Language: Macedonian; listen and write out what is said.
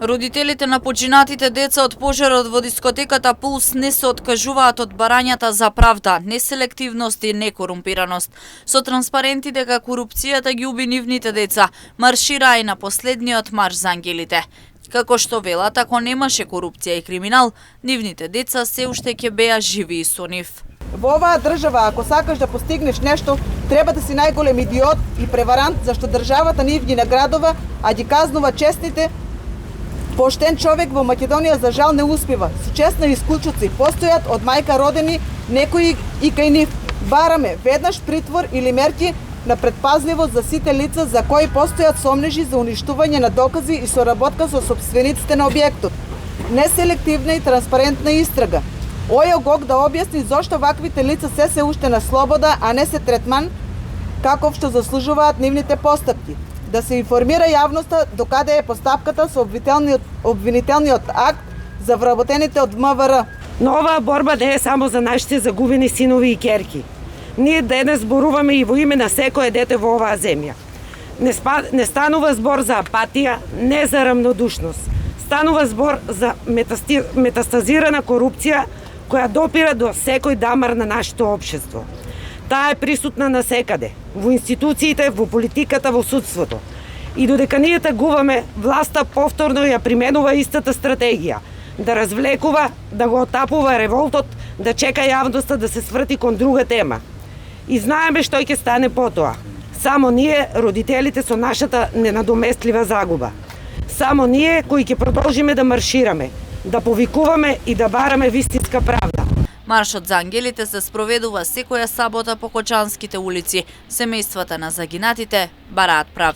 Родителите на починатите деца од пожарот во дискотеката Пулс не се откажуваат од барањата за правда, неселективност и некорумпираност. Со транспаренти дека корупцијата ги уби нивните деца, маршираа и на последниот марш за ангелите. Како што велат, ако немаше корупција и криминал, нивните деца се уште ќе беа живи и со нив. Во оваа држава, ако сакаш да постигнеш нешто, треба да си најголем идиот и преварант, зашто државата нив ги наградува, а ги казнува честните. Поштен човек во Македонија за жал не успева. Се честни исклучоци постојат од мајка родени некои и кај нив. Бараме веднаш притвор или мерки на предпазливост за сите лица за кои постојат сомнежи за уништување на докази и соработка со сопствениците на објектот. Неселективна и транспарентна истрага. Ојо Гог да објасни зошто ваквите лица се уште на слобода, а не се третман каков што заслужуваат нивните постапки. Да се информира јавноста докаде е постапката со обвинителниот акт за вработените од МВР. Но оваа борба не е само за нашите загубени синови и ќерки. Ние денес зборуваме и во име на секое дете во оваа земја. Не станува збор за апатија, не за рамнодушност. Станува збор за метастазирана корупција која допира до секој дамар на нашето општество. Таа е присутна насекаде, во институциите, во политиката, во судството. И додека ние тагуваме, власта повторно ја применува истата стратегија, да развлекува, да го отапува револтот, да чека јавноста да се сврти кон друга тема. И знаеме што ќе стане потоа. Само ние, родителите, со нашата ненадоместлива загуба. Само ние кои ќе продолжиме да маршираме, да повикуваме и да бараме вистинска правда. Маршот за ангелите се спроведува секоја сабота по Кочанските улици. Семејствата на загинатите бараат правда.